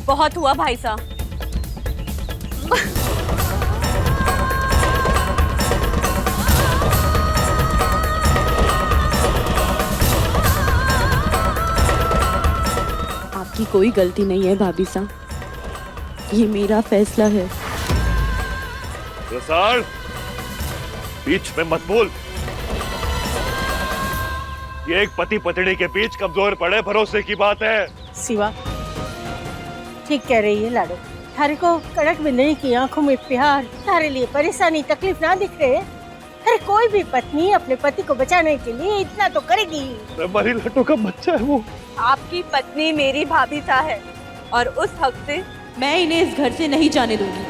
बहुत हुआ भाई साहब। आपकी कोई गलती नहीं है भाभी साहब, ये मेरा फैसला है। रसाल, बीच में मत बोल। ये एक पति पत्नी के बीच कमजोर पड़े भरोसे की बात है। शिवा ठीक कह रही है लाडो। थारे को कड़क बिंदनी की आंखों में प्यार, थारे लिए परेशानी तकलीफ ना दिख रहे। अरे कोई भी पत्नी अपने पति को बचाने के लिए इतना तो करेगी। हमारी लट्टू का बच्चा है वो। आपकी पत्नी मेरी भाभी सा है और उस हक से मैं इन्हें इस घर से नहीं जाने दूंगी।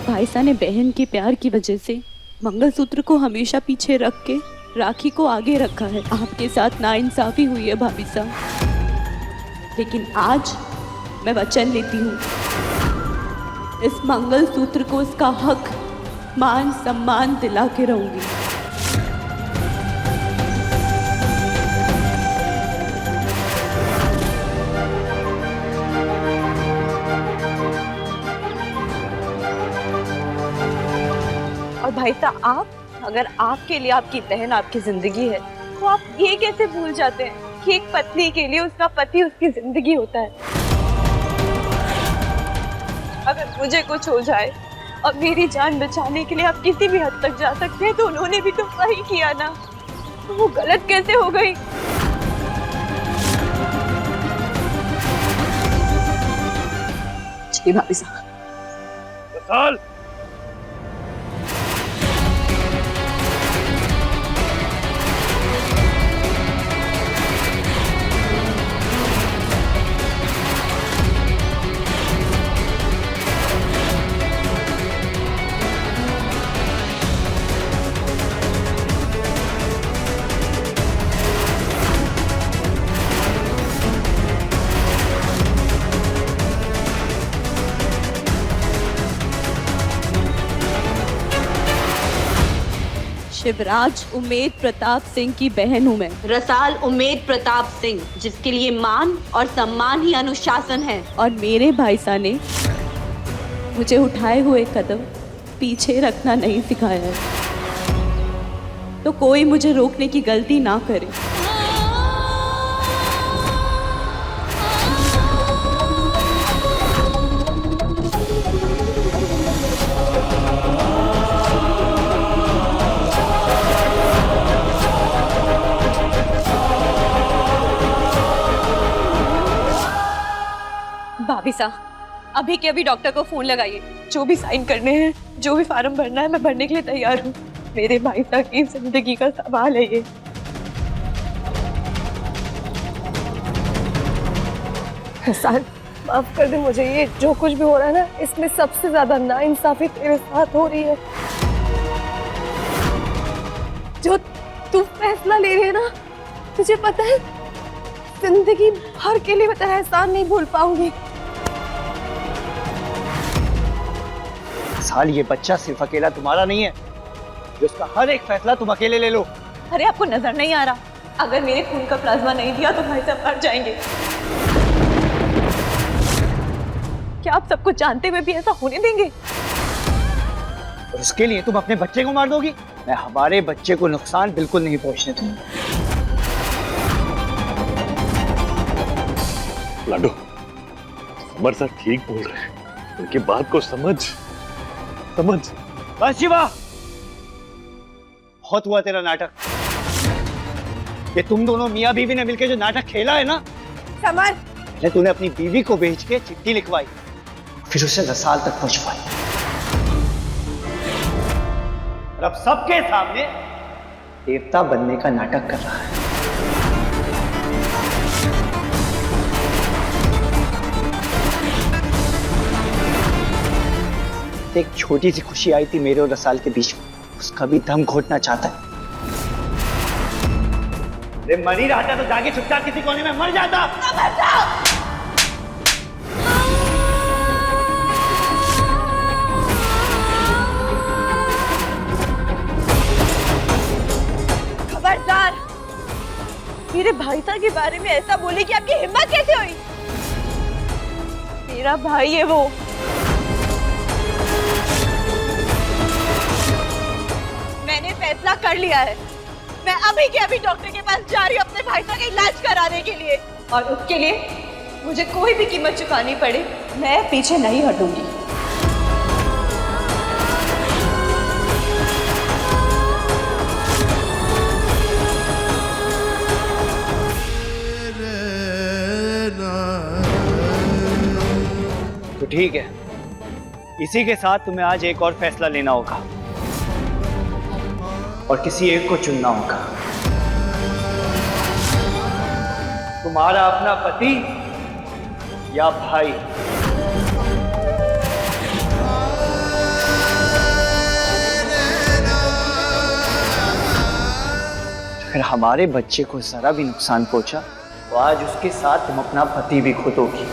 भाईसा ने बहन के प्यार की वजह से मंगलसूत्र को हमेशा पीछे रख के राखी को आगे रखा है। आपके साथ नाइंसाफी हुई है भाभी साहब, लेकिन आज मैं वचन लेती हूँ, इस मंगलसूत्र को इसका हक मान सम्मान दिला के रहूंगी। और भाई साहब आप, अगर आपके लिए आपकी बहन आपकी जिंदगी है तो आप ये कैसे भूल जाते हैं कि एक पत्नी के लिए उसका पति उसकी जिंदगी होता है। अगर मुझे कुछ हो जाए और मेरी जान बचाने के लिए आप किसी भी हद तक जा सकते हैं तो उन्होंने भी तो वही किया ना, तो वो गलत कैसे हो गई। जी भाभी साहब। रसाल, शिवराज उमेद प्रताप सिंह की बहन हूँ मैं। रसाल उमेद प्रताप सिंह, जिसके लिए मान और सम्मान ही अनुशासन है। और मेरे भाईसा ने मुझे उठाए हुए कदम पीछे रखना नहीं सिखाया है, तो कोई मुझे रोकने की गलती ना करे। भाभी साहब अभी के अभी डॉक्टर को फोन लगाइए, जो भी साइन करने हैं, जो भी फॉर्म भरना है, मैं भरने के लिए तैयार हूँ। मेरे भाई साहब की जिंदगी का सवाल है ये। रसाल माफ कर दे मुझे, ये जो कुछ भी हो रहा है ना, इसमें सबसे ज्यादा नाइंसाफी तेरे साथ हो रही है। जो तू फैसला ले रही है ना, तुझे पता है जिंदगी भर के लिए मैं तेरा एहसान नहीं भूल पाऊंगी। साल ये बच्चा सिर्फ अकेला तुम्हारा नहीं है, जिसका हर एक फैसला तुम अकेले ले लो। अरे आपको नजर नहीं आ रहा, अगर मेरे खून का प्लाज्मा नहीं दिया तो भाई साहब मर जाएंगे। क्या आप सब कुछ जानते हुए भी ऐसा होने देंगे? और उसके लिए तुम अपने बच्चे को मार दोगी? मैं हमारे बच्चे को नुकसान बिल्कुल नहीं पहुंचने दूंगा। लाडो, समर सर ठीक बोल रहे हैं, उनकी बात को समझ। बस शिवा, बहुत हुआ तेरा नाटक। ये तुम दोनों मियां बीवी ने मिलकर जो नाटक खेला है ना, समर, तूने अपनी बीवी को भेज के चिट्ठी लिखवाई, फिर उसे रसाल तक पहुंचवाई, और अब सबके सामने देवता बनने का नाटक कर रहा है। एक छोटी सी खुशी आई थी मेरे और रसाल के बीच में, उसका भी दम घोटना चाहता है। अरे मर ही रहा था तो जाके चुपचाप किसी कोने में मर जाता। खबरदार, मेरे भाईसा के बारे में ऐसा बोले कि आपकी हिम्मत कैसे हुई? मेरा भाई है वो। मैंने फैसला कर लिया है, मैं अभी के अभी डॉक्टर के पास जा रही हूँ अपने भाईसा का इलाज कराने के लिए, और उसके लिए मुझे कोई भी कीमत चुकानी पड़े, मैं पीछे नहीं हटूंगी। तो ठीक है, इसी के साथ तुम्हें आज एक और फैसला लेना होगा और किसी एक को चुनना होगा। तुम्हारा अपना पति या भाई। अगर हमारे बच्चे को जरा भी नुकसान पहुंचा तो आज उसके साथ तुम अपना पति भी खो दोगी।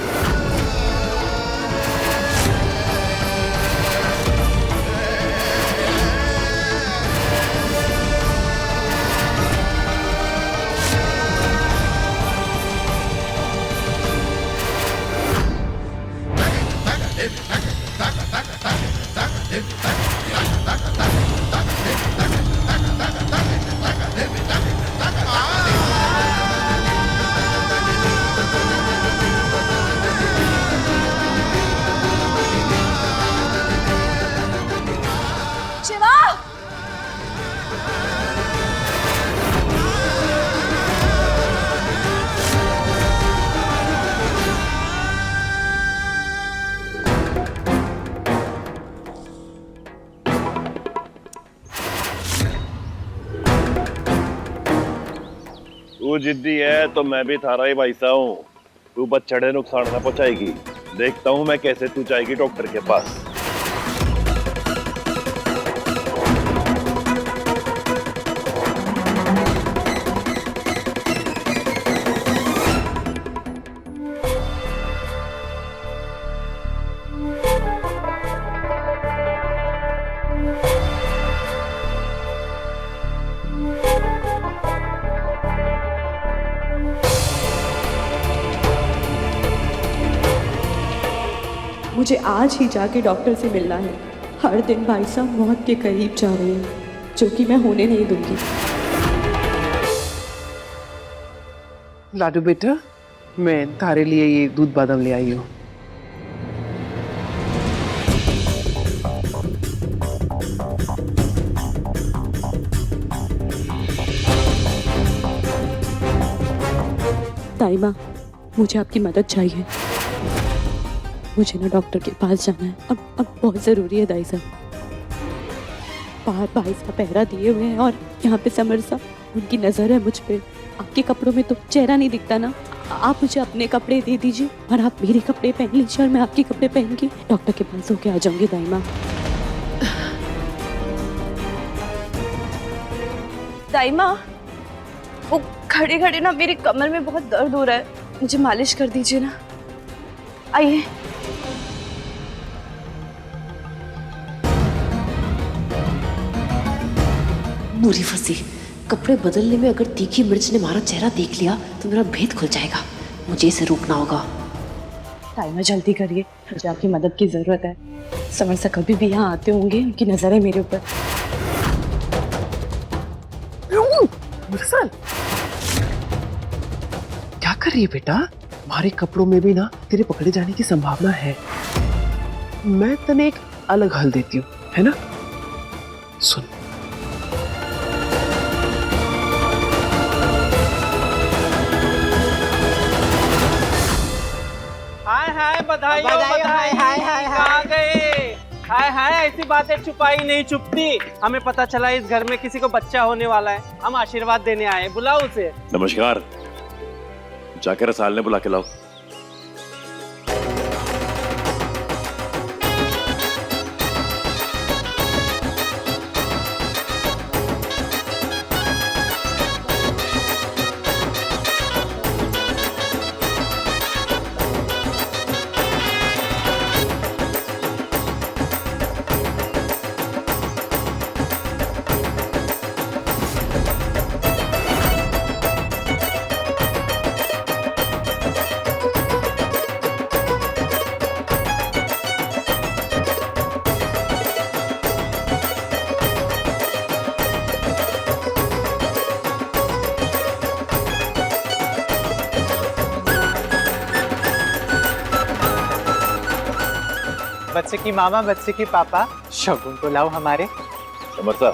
शिवा! तू जिद्दी है तो मैं भी थारा ही भाईसा हूँ। तू बस चढ़े नुकसान ना पहुंचाएगी। देखता हूँ मैं कैसे तू जाएगी डॉक्टर के पास। मुझे आज ही जाके डॉक्टर से मिलना है। हर दिन भाई साहब मौत के करीब जा रहे हैं, जो कि मैं होने नहीं दूंगी। लाडू बेटा, मैं तारे लिए ये दूध बादाम ले आई हूँ। ताई माँ, मुझे आपकी मदद चाहिए। मुझे ना डॉक्टर के पास जाना है। अब बहुत ज़रूरी है दाई साहब। बाहर भाई साहब पहरा दिए हुए हैं और यहाँ पे समर साहब, उनकी नज़र है मुझ पे। आपके कपड़ों में तो चेहरा नहीं दिखता ना। आप मुझे अपने कपड़े दे दीजिए और आप मेरे कपड़े पहन लीजिए और मैं आपके कपड़े पहन के डॉक्टर के पास होके आ जाऊंगी दाई माँ। दाई माँ, वो खड़े खड़े ना मेरी कमर में बहुत दर्द हो रहा है, मुझे मालिश कर दीजिए ना। आइए। बुरी फंसी। कपड़े बदलने में अगर तीखी मिर्च ने हमारा चेहरा देख लिया तो मेरा भेद खुल जाएगा। मुझे इसे रोकना होगा। टाइम जल्दी करिए, मुझे आपकी मदद की जरूरत है। समर से कभी भी यहाँ आते होंगे, उनकी नजर है मेरे ऊपर। मुरसल, क्या कर रही है बेटा? हमारे कपड़ों में भी ना तेरे पकड़े जाने की संभावना है। मैं तने एक अलग हल देती हूँ, है ना? सुन, हाय बधाई हाय हाय हाय कहाँ गए? हाय हाय, ऐसी बातें छुपाई नहीं चुपती। हमें पता चला इस घर में किसी को बच्चा होने वाला है, हम आशीर्वाद देने आए। बुलाओ उसे। नमस्कार, जाकर रसाल ने बुला के लाओ। बच्चे की मामा, बच्चे की पापा, शगुन तो लाओ हमारे। समर्था,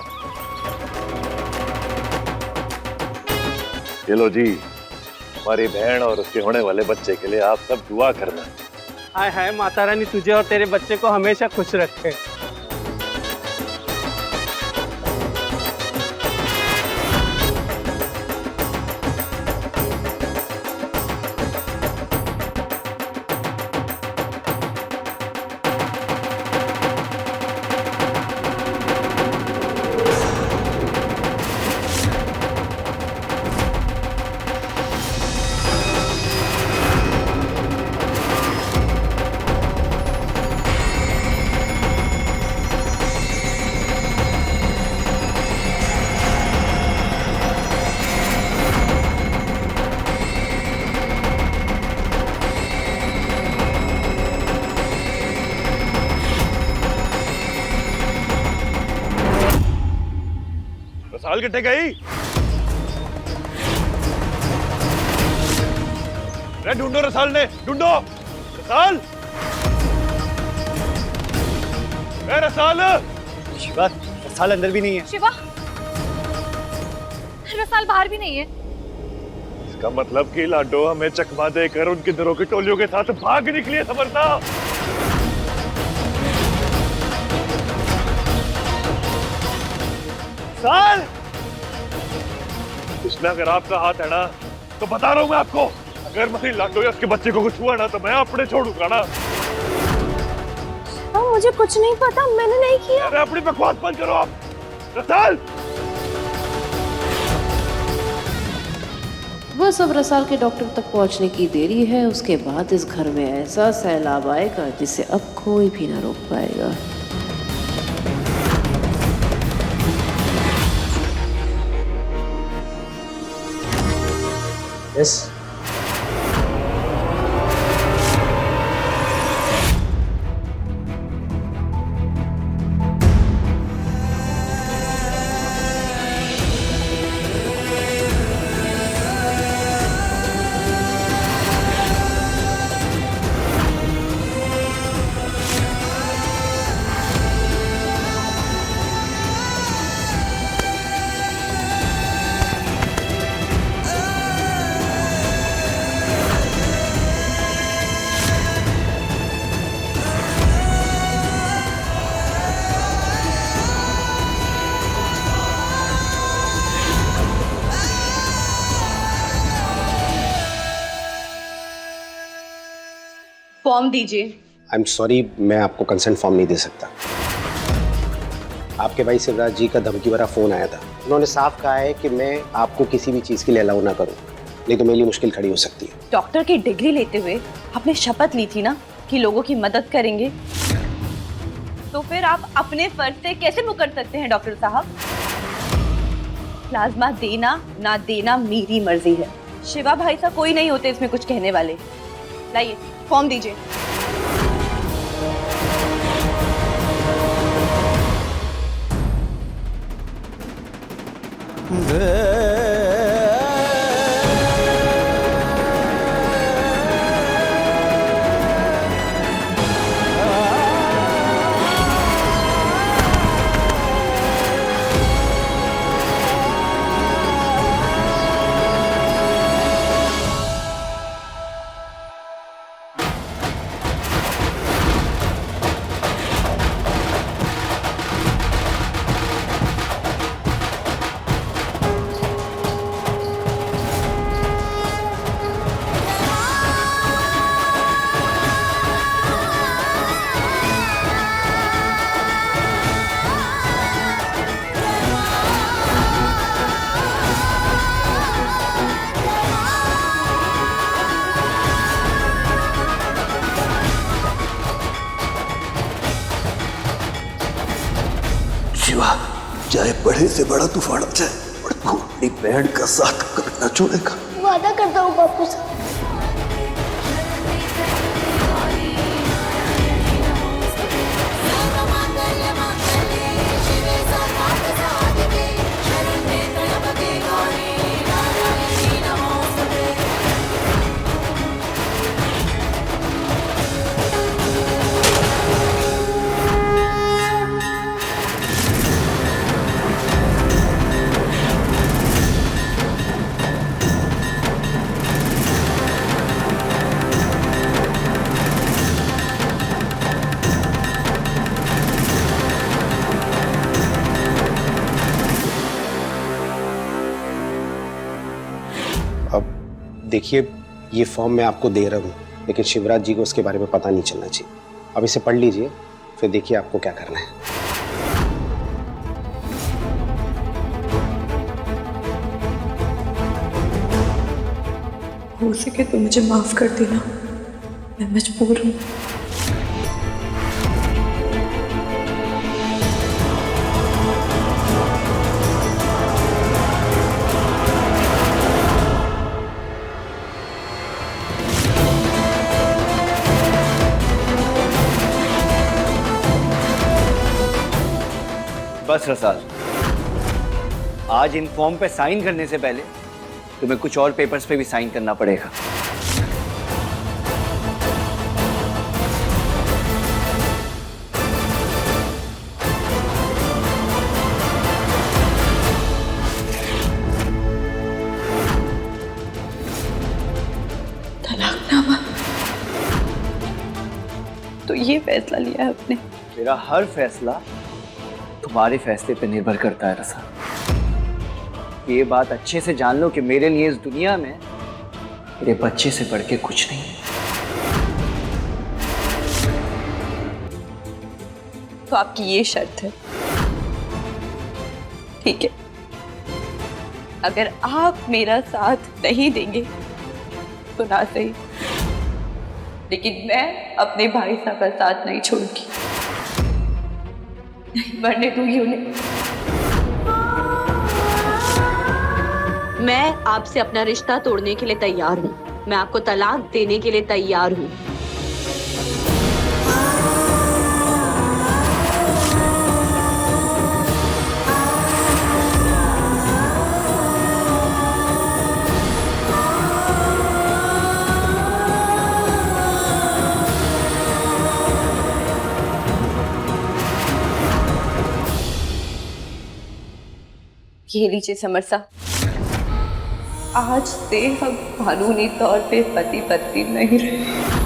चलो जी, हमारी बहन और उसके होने वाले बच्चे के लिए आप सब दुआ करना। हाय हाय, माता रानी तुझे और तेरे बच्चे को हमेशा खुश रखे। रसाल कितने गई? अरे ढूंढो रसाल ने, ढूंढो रसाल। अरे रसाल। शिवा, रसाल अंदर भी नहीं है। शिवा, रसाल बाहर भी नहीं है। इसका मतलब कि लाडो हमें चकमा देकर उनके दिलों की टोलियों के साथ भाग निकली है। समर्था, साल इसमें अगर आपका हाथ है ना, तो बता रहा हूं मैं आपको, अगर मेरी लाडो या उसके बच्चे को कुछ हुआ ना, तो मैं अपने छोड़ूंगा ना। मुझे कुछ नहीं पता, मैंने नहीं किया। अरे अपनी बकवास बंद करो आप। रसाल, बस अब रसाल के डॉक्टर तक पहुंचने की देरी है। उसके बाद इस घर में ऐसा सैलाब आएगा जिसे अब कोई भी ना रोक पाएगा। यस, फॉर्म दीजिए। आई एम सॉरी, मैं आपको कंसेंट फॉर्म नहीं दे सकता। आपके भाई शिवराज जी का धमकी भरा फोन आया था। उन्होंने साफ कहा है कि मैं आपको किसी भी चीज़ के लिए अलाउ ना करूं, नहीं तो मेरे लिए मुश्किल खड़ी हो सकती है। डॉक्टर की डिग्री लेते हुए आपने शपथ ली थी ना कि लोगों की मदद करेंगे, तो फिर आप अपने फर्ज से कैसे मुकर सकते हैं डॉक्टर साहब? प्लाज्मा देना ना देना मेरी मर्जी है। शिवा भाई सा कोई नहीं होते इसमें कुछ कहने वाले। लाइए फॉर्म दीजिए। शिवा, चाहे बड़े से बड़ा तूफान आ जाए, पर तू अपनी बहन का साथ कभी न छोड़ेगा। वादा करता हूँ बापू साहब। देखिए, ये फॉर्म मैं आपको दे रहा हूँ, लेकिन शिवराज जी को उसके बारे में पता नहीं चलना चाहिए। अब इसे पढ़ लीजिए, फिर देखिए आपको क्या करना है। हो सके तो मुझे माफ कर देना, मैं मजबूर हूँ। बस रसाल, आज इन फॉर्म पे साइन करने से पहले तुम्हें कुछ और पेपर्स पे भी साइन करना पड़ेगा। तलाकनामा? तो ये फैसला लिया है आपने? मेरा हर फैसला तुम्हारे फैसले पे निर्भर करता है रसा। ये बात अच्छे से जान लो कि मेरे लिए इस दुनिया में मेरे बच्चे से बढ़ के कुछ नहीं है। तो आपकी ये शर्त है? ठीक है, अगर आप मेरा साथ नहीं देंगे तो ना सही, लेकिन मैं अपने भाई साहब का साथ नहीं छोड़ूंगी, नहीं मरने दूंगी उन्हें। मैं आपसे अपना रिश्ता तोड़ने के लिए तैयार हूँ। मैं आपको तलाक देने के लिए तैयार हूँ। ये लीजिए समर साहब, आज से हम कानूनी तौर पे पति पत्नी नहीं रहे।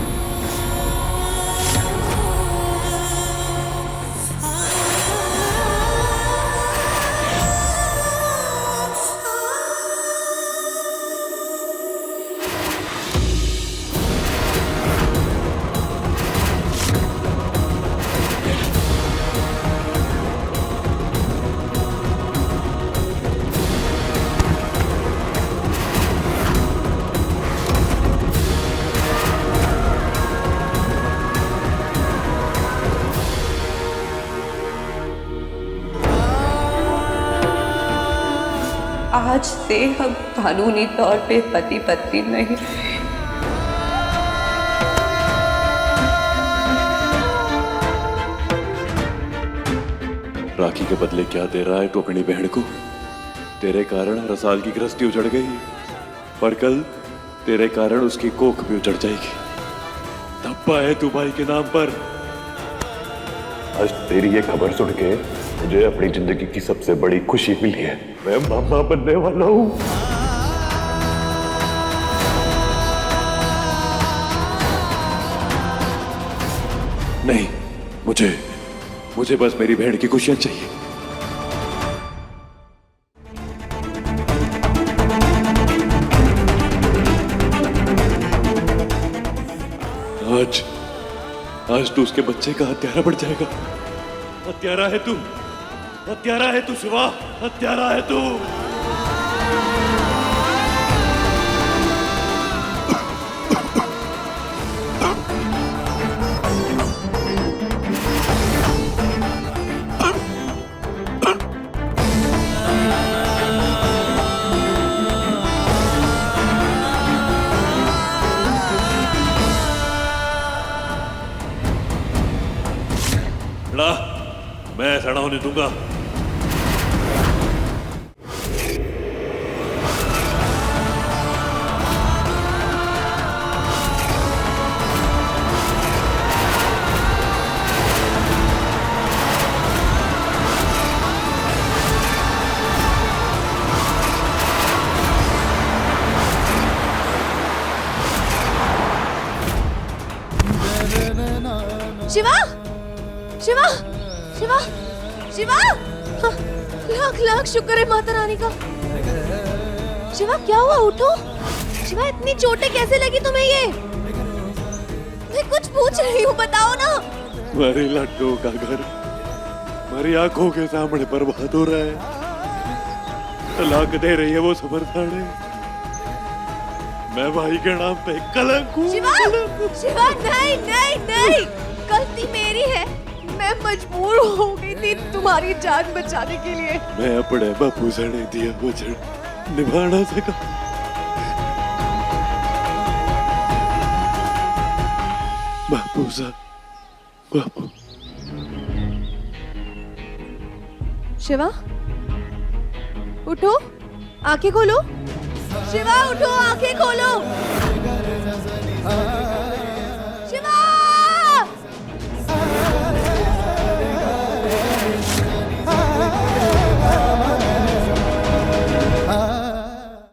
आज से हम कानूनी तौर पे पति पत्नी नहीं रहे। राखी के बदले क्या दे रहा है तू अपनी बहन को? तेरे कारण रसाल की गृहस्थी उजड़ गई, पर कल तेरे कारण उसकी कोख भी उजड़ जाएगी। धब्बा है तू भाई के नाम पर। आज तेरी ये खबर सुन के मुझे अपनी जिंदगी की सबसे बड़ी खुशी मिली है। मैं मामा बनने वाला हूं। नहीं, मुझे बस मेरी बहन की खुशियां चाहिए। आज तू उसके बच्चे का हत्यारा बढ़ जाएगा। हत्यारा है तू, हत्यारा है तू शिवा, हत्यारा है तू। मैं ऐसा ना होने दूंगा। शिवा, शिवा, शिवा, शिवा! लाख लाख शुक्र है माता रानी का। शिवा क्या हुआ, उठो। शिवा इतनी चोटें कैसे लगी तुम्हें ये? मैं कुछ पूछ रही हूँ, बताओ ना। मेरे लड्डू का घर मेरी आंखों के सामने बर्बाद हो रहा है। तलाक दे रही है वो समरसाने। मैं भाई के नाम पे कलंक हूँ। शिवा, शिवा नहीं नहीं नहीं, गलती मेरी है। मैं मजबूर हो गई थी तुम्हारी जान बचाने के लिए। मैं अपने बापू से नहीं दिया वचन निभा ना सका। बापू सा, बापू। शिवा, उठो, आंखें खोलो। शिवा उठो, आंखें खोलो।